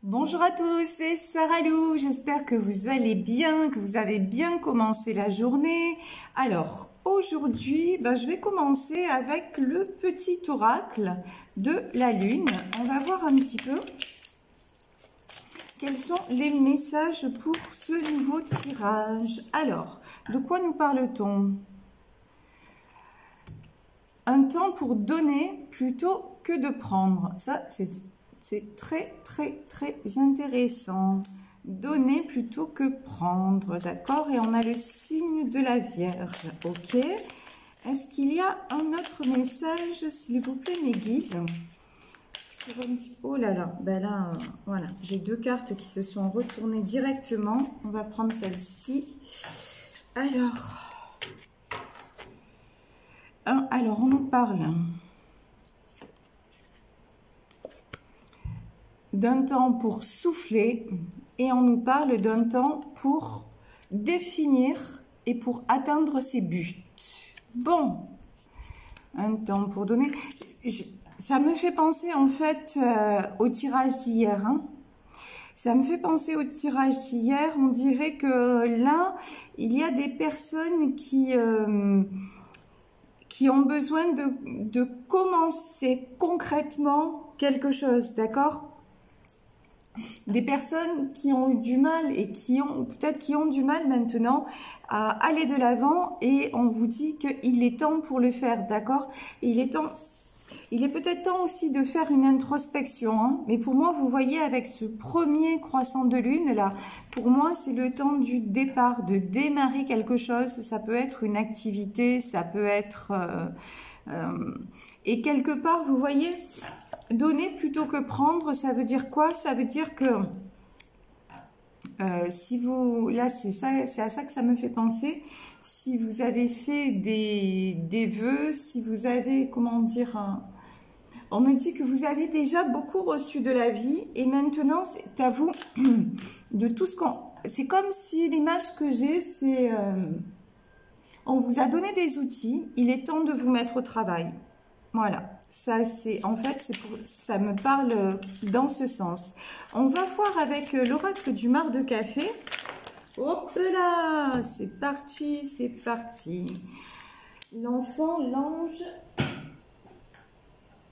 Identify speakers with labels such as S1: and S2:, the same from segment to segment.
S1: Bonjour à tous, c'est Sarah Lou, j'espère que vous allez bien, que vous avez bien commencé la journée. Alors, aujourd'hui, je vais commencer avec le petit oracle de la Lune. On va voir un petit peu quels sont les messages pour ce nouveau tirage. Alors, de quoi nous parle-t-on? Un temps pour donner plutôt que de prendre. Ça, c'est très intéressant. Donner plutôt que prendre, d'accord? Et on a le signe de la Vierge, ok? Est-ce qu'il y a un autre message, s'il vous plaît, mes guides? Oh là là, ben là, voilà, j'ai deux cartes qui se sont retournées directement. On va prendre celle-ci. Alors, on nous parle d'un temps pour souffler et on nous parle d'un temps pour définir et pour atteindre ses buts. Bon, un temps pour donner. Ça me fait penser en fait au tirage d'hier. Ça me fait penser au tirage d'hier. On dirait que là, il y a des personnes qui ont besoin de commencer concrètement quelque chose, d'accord? Des personnes qui ont eu du mal et qui ont du mal maintenant à aller de l'avant, et on vous dit qu'il est temps pour le faire, d'accord? Il est peut-être temps aussi de faire une introspection, mais pour moi, vous voyez, avec ce premier croissant de lune là, pour moi, c'est le temps du départ, de démarrer quelque chose. Ça peut être une activité, ça peut être... et quelque part, vous voyez, donner plutôt que prendre, ça veut dire quoi? Ça veut dire que si vous... Là, c'est à ça que ça me fait penser. Si vous avez fait des vœux, si vous avez, comment dire... On me dit que vous avez déjà beaucoup reçu de la vie et maintenant, c'est à vous de tout ce qu'on... C'est comme si l'image que j'ai, c'est... on vous a donné des outils, il est temps de vous mettre au travail. Voilà, ça c'est... En fait, ça me parle dans ce sens. On va voir avec l'oracle du mar de café. Hop là, c'est parti, c'est parti. L'enfant, l'ange...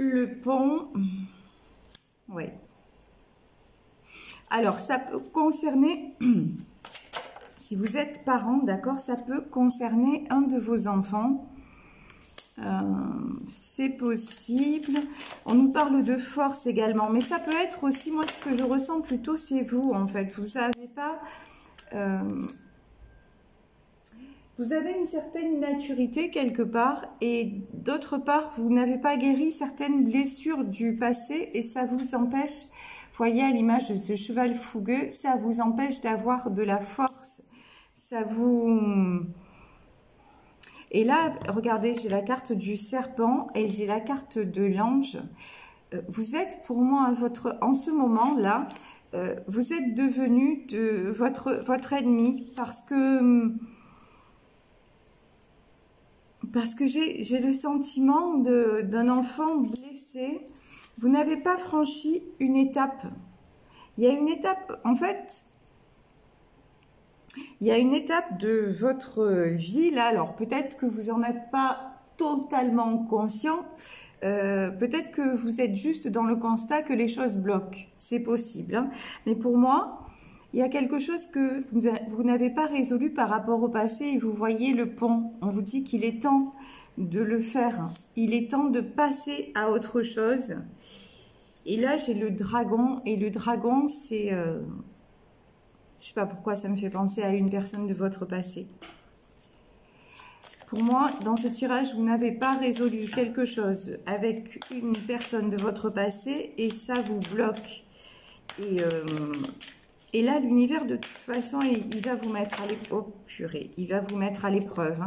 S1: Le pont, oui. Alors, ça peut concerner, si vous êtes parent, d'accord, ça peut concerner un de vos enfants. C'est possible. On nous parle de force également, mais ça peut être aussi, moi, ce que je ressens plutôt, c'est vous, en fait. Vous savez pas... vous avez une certaine maturité quelque part et d'autre part, vous n'avez pas guéri certaines blessures du passé et ça vous empêche, voyez à l'image de ce cheval fougueux, ça vous empêche d'avoir de la force. Ça vous... Et là, regardez, j'ai la carte du serpent et j'ai la carte de l'ange. Vous êtes pour moi, en ce moment-là, vous êtes devenu votre ennemi parce que j'ai le sentiment d'un enfant blessé. Vous n'avez pas franchi une étape. Il y a une étape, en fait, il y a une étape de votre vie, là. Alors, peut-être que vous n'en êtes pas totalement conscient. Peut-être que vous êtes juste dans le constat que les choses bloquent. C'est possible, Mais pour moi... il y a quelque chose que vous n'avez pas résolu par rapport au passé et vous voyez le pont. On vous dit qu'il est temps de le faire. Il est temps de passer à autre chose. Et là, j'ai le dragon. Et le dragon, c'est... je sais pas pourquoi ça me fait penser à une personne de votre passé. Pour moi, dans ce tirage, vous n'avez pas résolu quelque chose avec une personne de votre passé et ça vous bloque. Et là, l'univers, de toute façon, il va vous mettre à l'épreuve. Oh, purée, il va vous mettre à l'épreuve.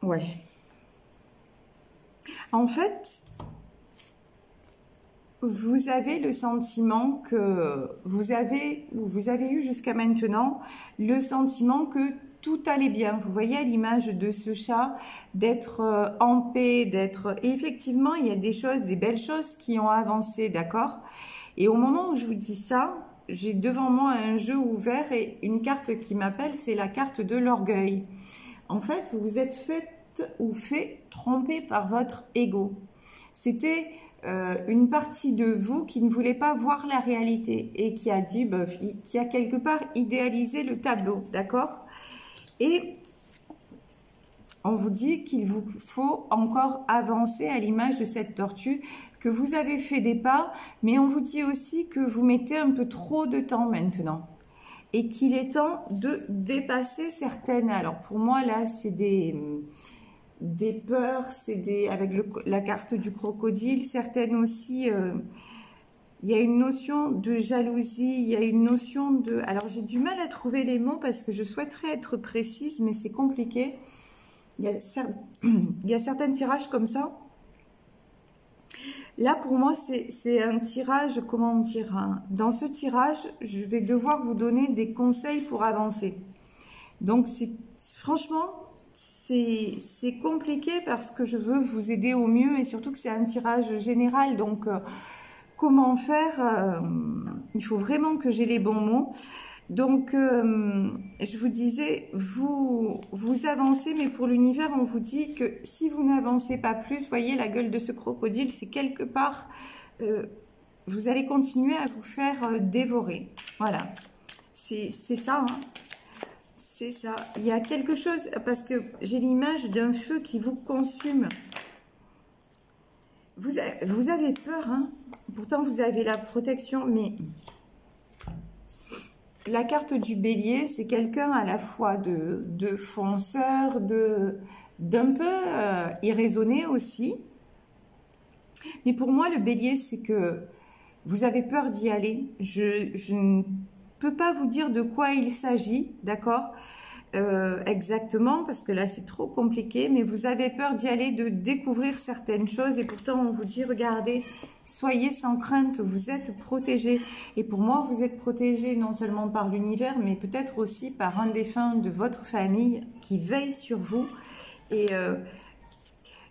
S1: Ouais. En fait, vous avez le sentiment que vous avez eu jusqu'à maintenant le sentiment que tout allait bien. Vous voyez à l'image de ce chat, d'être en paix, d'être... Et effectivement, il y a des choses, des belles choses qui ont avancé, d'accord? Et au moment où je vous dis ça, j'ai devant moi un jeu ouvert et une carte qui m'appelle, c'est la carte de l'orgueil. En fait, vous vous êtes fait ou fait tromper par votre ego. C'était une partie de vous qui ne voulait pas voir la réalité et qui a dit, qui a quelque part idéalisé le tableau, d'accord? Et on vous dit qu'il vous faut encore avancer à l'image de cette tortue, que vous avez fait des pas, mais on vous dit aussi que vous mettez un peu trop de temps maintenant et qu'il est temps de dépasser certaines. Alors pour moi là, c'est des peurs, c'est avec la carte du crocodile, certaines aussi. Il y a une notion de jalousie, il y a une notion de... Alors j'ai du mal à trouver les mots parce que je souhaiterais être précise, mais c'est compliqué. Il y a certains tirages comme ça. Là, pour moi, c'est un tirage, comment dire, hein. Dans ce tirage, je vais devoir vous donner des conseils pour avancer. Donc, franchement, c'est compliqué parce que je veux vous aider au mieux et surtout que c'est un tirage général. Donc, comment faire? Il faut vraiment que j'ai les bons mots. Donc, je vous disais, vous avancez, mais pour l'univers, on vous dit que si vous n'avancez pas plus, voyez la gueule de ce crocodile, c'est quelque part, vous allez continuer à vous faire dévorer. Voilà, c'est ça, hein. C'est ça. Il y a quelque chose, parce que j'ai l'image d'un feu qui vous consume. Vous avez peur, hein. Pourtant vous avez la protection, mais... La carte du bélier, c'est quelqu'un à la fois de fonceur, d'un peu irraisonné aussi. Mais pour moi, le bélier, c'est que vous avez peur d'y aller. Je ne peux pas vous dire de quoi il s'agit, d'accord, exactement, parce que là, c'est trop compliqué. Mais vous avez peur d'y aller, de découvrir certaines choses. Et pourtant, on vous dit, regardez... Soyez sans crainte, vous êtes protégés. Et pour moi, vous êtes protégés non seulement par l'univers, mais peut-être aussi par un défunt de votre famille qui veille sur vous. Et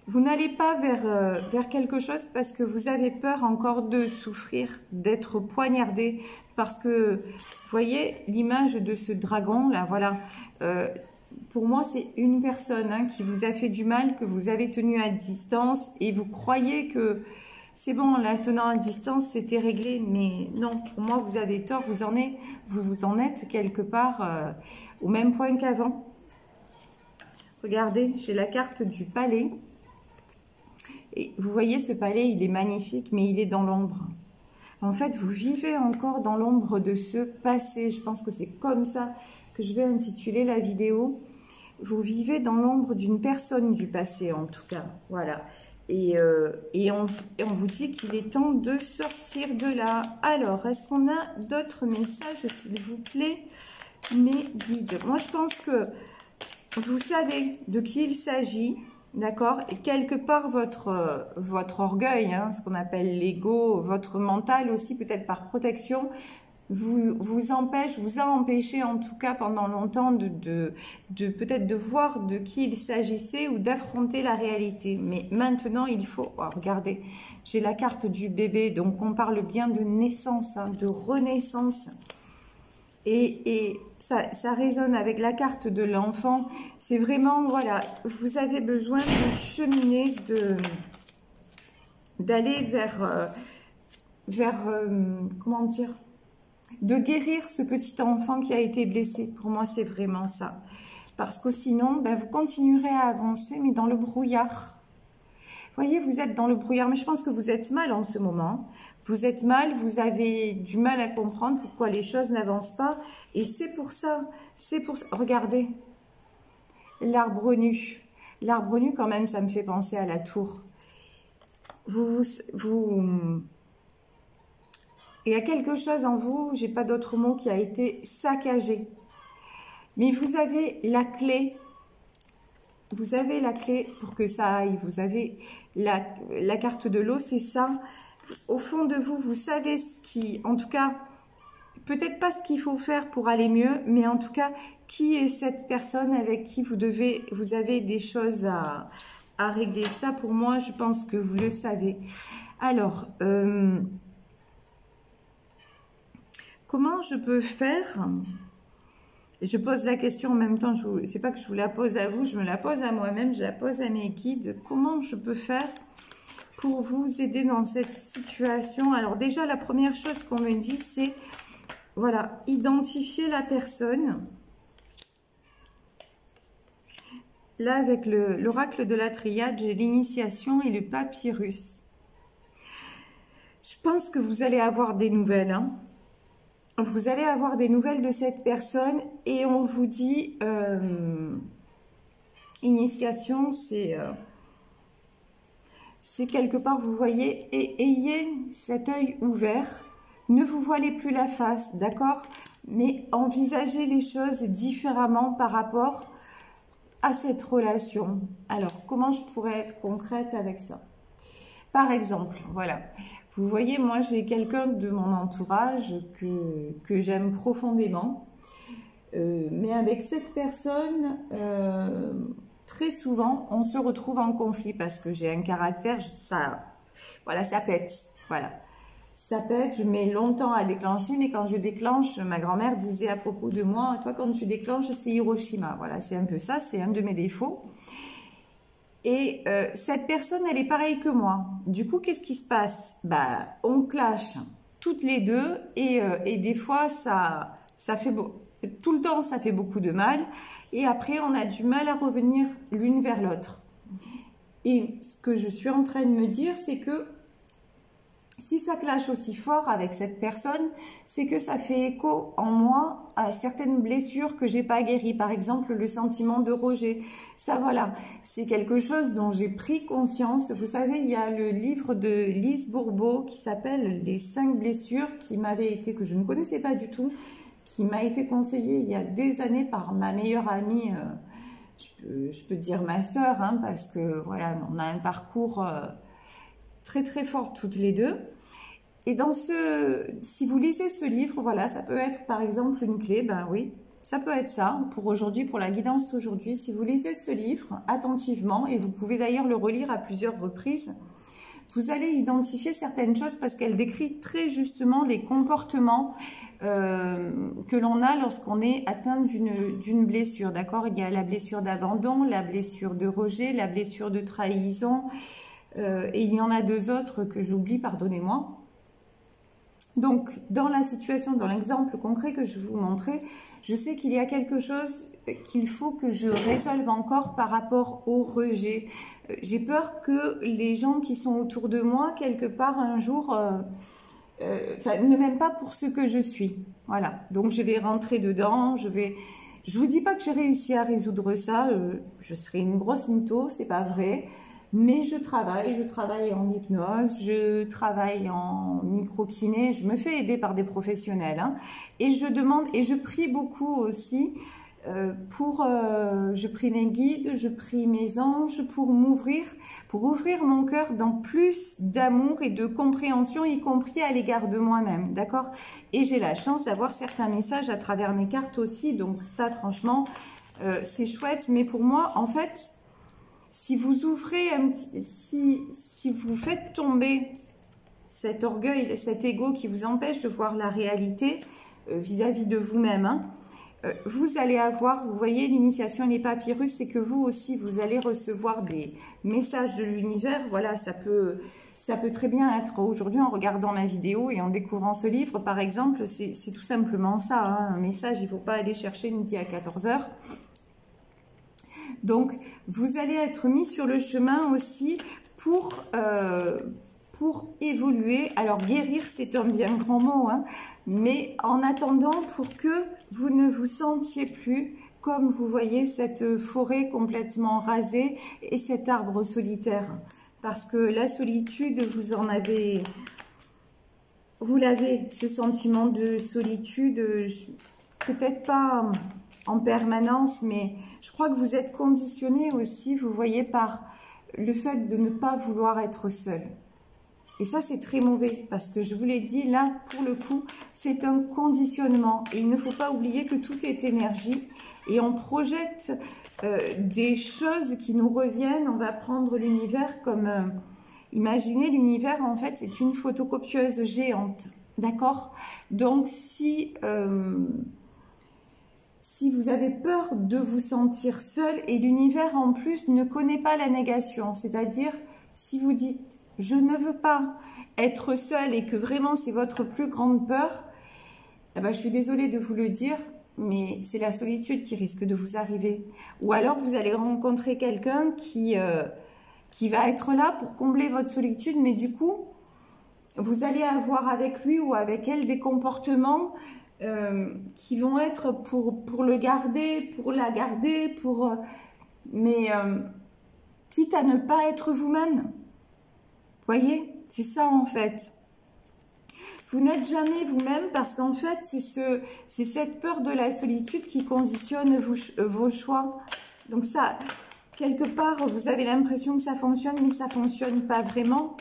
S1: vous n'allez pas vers quelque chose parce que vous avez peur encore de souffrir, d'être poignardé. Parce que, vous voyez, l'image de ce dragon, là, voilà. Pour moi, c'est une personne hein, qui vous a fait du mal, que vous avez tenu à distance. Et vous croyez que... C'est bon, la tenant à distance, c'était réglé, mais non, pour moi, vous avez tort, vous en êtes quelque part au même point qu'avant. Regardez, j'ai la carte du palais. Et vous voyez, ce palais, il est magnifique, mais il est dans l'ombre. En fait, vous vivez encore dans l'ombre de ce passé. Je pense que c'est comme ça que je vais intituler la vidéo. Vous vivez dans l'ombre d'une personne du passé, en tout cas. Voilà. Et on vous dit qu'il est temps de sortir de là. Alors, est-ce qu'on a d'autres messages, s'il vous plaît, mes guides? Moi, je pense que vous savez de qui il s'agit, d'accord? Et quelque part, votre orgueil, hein, ce qu'on appelle l'ego, votre mental aussi, peut-être par protection, vous a empêché en tout cas pendant longtemps de peut-être de voir de qui il s'agissait ou d'affronter la réalité. Mais maintenant il faut, oh, regardez, j'ai la carte du bébé, donc on parle bien de naissance, hein, de renaissance. Et ça résonne avec la carte de l'enfant. C'est vraiment, voilà, vous avez besoin de cheminer, d'aller vers comment dire, de guérir ce petit enfant qui a été blessé. Pour moi, c'est vraiment ça. Parce que sinon, ben, vous continuerez à avancer, mais dans le brouillard. Vous voyez, vous êtes dans le brouillard, mais je pense que vous êtes mal en ce moment. Vous êtes mal, vous avez du mal à comprendre pourquoi les choses n'avancent pas. Et c'est pour ça, regardez, l'arbre nu. L'arbre nu, quand même, ça me fait penser à la tour. Il y a quelque chose en vous, j'ai pas d'autre mot, qui a été saccagé. Mais vous avez la clé. Vous avez la clé pour que ça aille. Vous avez la carte de l'eau, c'est ça. Au fond de vous, vous savez ce qui, en tout cas, peut-être pas ce qu'il faut faire pour aller mieux, mais en tout cas, qui est cette personne avec qui vous avez des choses à régler. Ça, pour moi, je pense que vous le savez. Alors, comment je peux faire? Je pose la question en même temps, c'est pas que je vous la pose à vous, je me la pose à moi-même, je la pose à mes guides. Comment je peux faire pour vous aider dans cette situation? Alors déjà, la première chose qu'on me dit, c'est, voilà, identifier la personne. Là, avec l'oracle de la triade, j'ai l'initiation et le papyrus. Je pense que vous allez avoir des nouvelles, hein. Vous allez avoir des nouvelles de cette personne et on vous dit, initiation, c'est quelque part, vous voyez, et ayez cet œil ouvert, ne vous voilez plus la face, d'accord? Mais envisagez les choses différemment par rapport à cette relation. Alors, comment je pourrais être concrète avec ça? Par exemple, voilà, vous voyez, moi j'ai quelqu'un de mon entourage que j'aime profondément, mais avec cette personne, très souvent, on se retrouve en conflit parce que j'ai un caractère, voilà, ça pète, voilà. Ça pète, je mets longtemps à déclencher, mais quand je déclenche, ma grand-mère disait à propos de moi, toi quand tu déclenches, c'est Hiroshima. Voilà, c'est un peu ça, c'est un de mes défauts. Et cette personne, elle est pareille que moi. Du coup, qu'est-ce qui se passe? Bah, on clash toutes les deux et des fois, ça fait tout le temps, ça fait beaucoup de mal. Et après, on a du mal à revenir l'une vers l'autre. Et ce que je suis en train de me dire, c'est que si ça clash aussi fort avec cette personne, c'est que ça fait écho en moi à certaines blessures que j'ai pas guéries. Par exemple, le sentiment de rejet. Ça, voilà, c'est quelque chose dont j'ai pris conscience. Vous savez, il y a le livre de Lise Bourbeau qui s'appelle « Les 5 blessures » que je ne connaissais pas du tout, qui m'a été conseillé il y a des années par ma meilleure amie, je peux dire ma sœur, hein, parce que voilà, on a un parcours très très fort toutes les deux. Et si vous lisez ce livre, voilà, ça peut être par exemple une clé, ben oui, ça peut être ça pour aujourd'hui, pour la guidance d'aujourd'hui. Si vous lisez ce livre attentivement, et vous pouvez d'ailleurs le relire à plusieurs reprises, vous allez identifier certaines choses parce qu'elle décrit très justement les comportements que l'on a lorsqu'on est atteint d'une blessure, d'accord? Il y a la blessure d'abandon, la blessure de rejet, la blessure de trahison, et il y en a 2 autres que j'oublie, pardonnez-moi. Donc, dans la situation, dans l'exemple concret que je vous montrais, je sais qu'il y a quelque chose qu'il faut que je résolve encore par rapport au rejet. J'ai peur que les gens qui sont autour de moi, quelque part, un jour, ne m'aiment pas pour ce que je suis. Voilà. Donc, je vais rentrer dedans, je vous dis pas que j'ai réussi à résoudre ça, je serai une grosse mytho, c'est pas vrai. Mais je travaille en hypnose, je travaille en micro-kiné, je me fais aider par des professionnels, hein, et je demande, et je prie beaucoup aussi, je prie mes guides, je prie mes anges pour ouvrir mon cœur dans plus d'amour et de compréhension, y compris à l'égard de moi-même, d'accord? Et j'ai la chance d'avoir certains messages à travers mes cartes aussi, donc ça franchement, c'est chouette, mais pour moi, en fait, si vous ouvrez si vous faites tomber cet orgueil, cet ego qui vous empêche de voir la réalité vis-à-vis de vous-même, hein, vous allez avoir, vous voyez, l'initiation et les papyrus, c'est que vous aussi, vous allez recevoir des messages de l'univers. Voilà, ça peut très bien être aujourd'hui en regardant ma vidéo et en découvrant ce livre, par exemple, c'est tout simplement ça, hein, un message, il ne faut pas aller chercher midi à 14 h. Donc, vous allez être mis sur le chemin aussi pour évoluer. Alors, guérir, c'est un bien grand mot, hein, mais en attendant, pour que vous ne vous sentiez plus comme vous voyez cette forêt complètement rasée et cet arbre solitaire. Parce que la solitude, vous l'avez, ce sentiment de solitude, peut-être pas en permanence, mais je crois que vous êtes conditionné aussi, vous voyez, par le fait de ne pas vouloir être seul. Et ça, c'est très mauvais parce que je vous l'ai dit, là, pour le coup, c'est un conditionnement. Et il ne faut pas oublier que tout est énergie et on projette des choses qui nous reviennent. On va prendre l'univers comme... imaginez, l'univers, en fait, c'est une photocopieuse géante. D'accord? Donc, si vous avez peur de vous sentir seul, et l'univers, en plus, ne connaît pas la négation, c'est-à-dire, si vous dites je ne veux pas être seule et que vraiment c'est votre plus grande peur, eh ben, je suis désolée de vous le dire, mais c'est la solitude qui risque de vous arriver. Ou alors vous allez rencontrer quelqu'un qui va être là pour combler votre solitude, mais du coup, vous allez avoir avec lui ou avec elle des comportements qui vont être pour le garder, pour la garder, mais quitte à ne pas être vous-même. Voyez, c'est ça en fait. Vous n'êtes jamais vous-même parce qu'en fait, c'est cette peur de la solitude qui conditionne vos choix. Donc ça, quelque part, vous avez l'impression que ça fonctionne, mais ça ne fonctionne pas vraiment.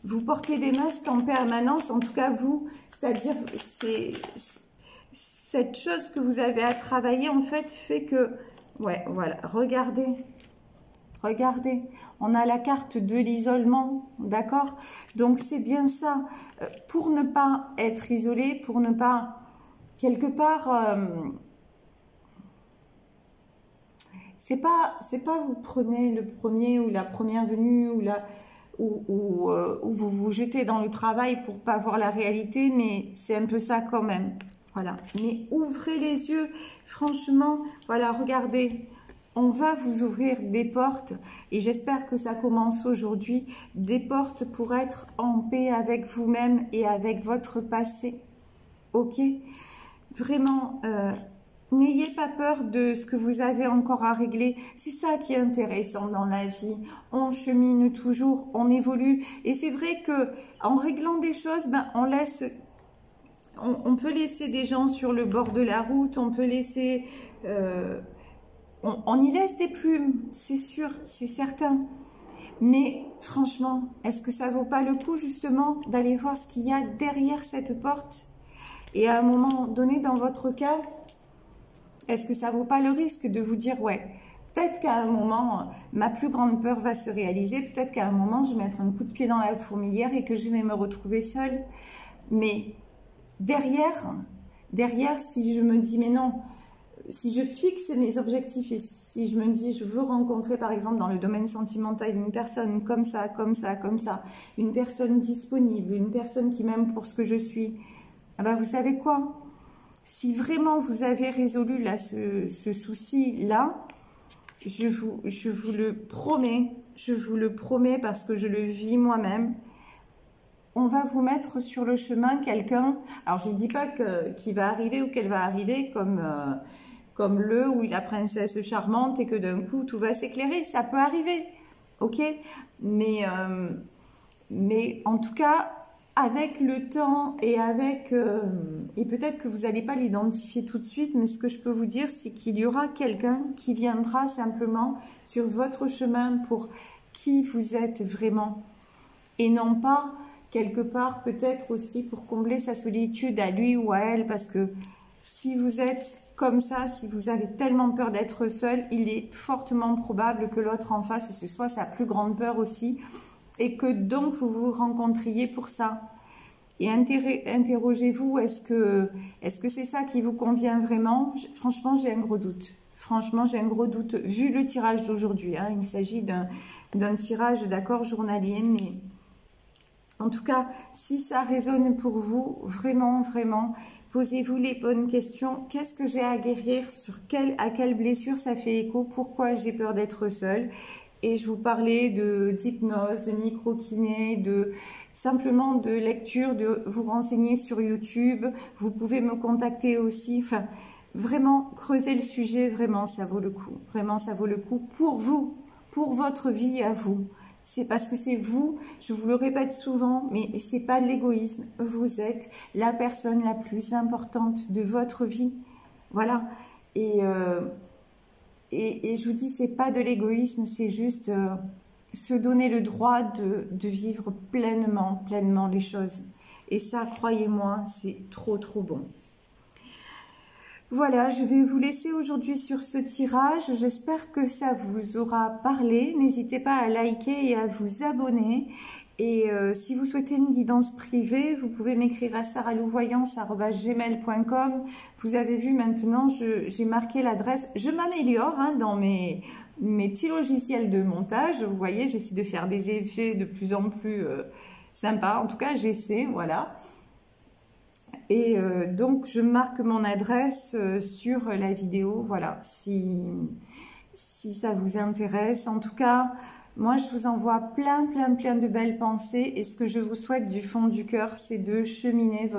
S1: Vous portez des masques en permanence, en tout cas vous, c'est-à-dire cette chose que vous avez à travailler en fait fait que, ouais, voilà, regardez. Regardez, on a la carte de l'isolement, d'accord? Donc c'est bien ça, pour ne pas être isolé, pour ne pas, quelque part, c'est pas vous prenez le premier ou la première venue ou vous vous jetez dans le travail pour pas voir la réalité, mais c'est un peu ça quand même, voilà. Mais ouvrez les yeux, franchement, voilà, regardez. On va vous ouvrir des portes et j'espère que ça commence aujourd'hui, des portes pour être en paix avec vous-même et avec votre passé. Ok? Vraiment, n'ayez pas peur de ce que vous avez encore à régler. C'est ça qui est intéressant dans la vie. On chemine toujours, on évolue. Et c'est vrai que en réglant des choses, ben, on peut laisser des gens sur le bord de la route, on peut laisser... on y laisse des plumes, c'est sûr, c'est certain. Mais franchement, est-ce que ça vaut pas le coup justement d'aller voir ce qu'il y a derrière cette porte? Et à un moment donné dans votre cas, est-ce que ça vaut pas le risque de vous dire, ouais, peut-être qu'à un moment, ma plus grande peur va se réaliser, peut-être qu'à un moment, je vais mettre un coup de pied dans la fourmilière et que je vais me retrouver seule. Mais derrière, si je me dis, mais non, si je fixe mes objectifs et si je me dis je veux rencontrer par exemple dans le domaine sentimental une personne comme ça, une personne disponible, une personne qui m'aime pour ce que je suis, ah ben vous savez quoi? Si vraiment vous avez résolu là ce souci-là, je vous le promets parce que je le vis moi-même, on va vous mettre sur le chemin quelqu'un, alors je ne dis pas qu'il va arriver ou qu'elle va arriver comme le ou la princesse charmante et que d'un coup tout va s'éclairer, ça peut arriver, ok, mais en tout cas avec le temps et et peut-être que vous n'allez pas l'identifier tout de suite, mais ce que je peux vous dire c'est qu'il y aura quelqu'un qui viendra simplement sur votre chemin pour qui vous êtes vraiment et non pas quelque part peut-être aussi pour combler sa solitude à lui ou à elle, parce que si vous êtes comme ça, si vous avez tellement peur d'être seul, il est fortement probable que l'autre en face, ce soit sa plus grande peur aussi, et que donc vous vous rencontriez pour ça. Et interrogez-vous, est-ce que c'est ça qui vous convient vraiment? Franchement, j'ai un gros doute. Franchement, j'ai un gros doute, vu le tirage d'aujourd'hui. Hein, il s'agit d'un tirage, d'accord, journalier, mais en tout cas, si ça résonne pour vous, vraiment, vraiment, posez-vous les bonnes questions. Qu'est-ce que j'ai à guérir? À quelle blessure ça fait écho? Pourquoi j'ai peur d'être seule? Et je vous parlais d'hypnose, de micro-kiné, simplement de lecture, de vous renseigner sur YouTube. Vous pouvez me contacter aussi. Enfin, vraiment, creuser le sujet, vraiment, ça vaut le coup. Vraiment, ça vaut le coup pour vous, pour votre vie à vous. C'est parce que c'est vous, je vous le répète souvent, mais c'est pas de l'égoïsme. Vous êtes la personne la plus importante de votre vie. Voilà. Et je vous dis, c'est pas de l'égoïsme, c'est juste se donner le droit de vivre pleinement, pleinement les choses. Et ça, croyez-moi, c'est trop, trop bon. Voilà, je vais vous laisser aujourd'hui sur ce tirage. J'espère que ça vous aura parlé. N'hésitez pas à liker et à vous abonner. Et si vous souhaitez une guidance privée, vous pouvez m'écrire à saralouvoyance@gmail.com. Vous avez vu maintenant, j'ai marqué l'adresse. Je m'améliore hein, dans mes petits logiciels de montage. Vous voyez, j'essaie de faire des effets de plus en plus sympas. En tout cas, j'essaie, voilà. Et donc, je marque mon adresse sur la vidéo, voilà, si ça vous intéresse. En tout cas, moi, je vous envoie plein de belles pensées. Et ce que je vous souhaite du fond du cœur, c'est de cheminer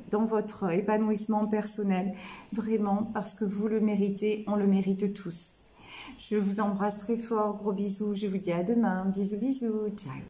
S1: dans votre épanouissement personnel. Vraiment, parce que vous le méritez, on le mérite tous. Je vous embrasse très fort, gros bisous. Je vous dis à demain. Bisous, bisous. Ciao.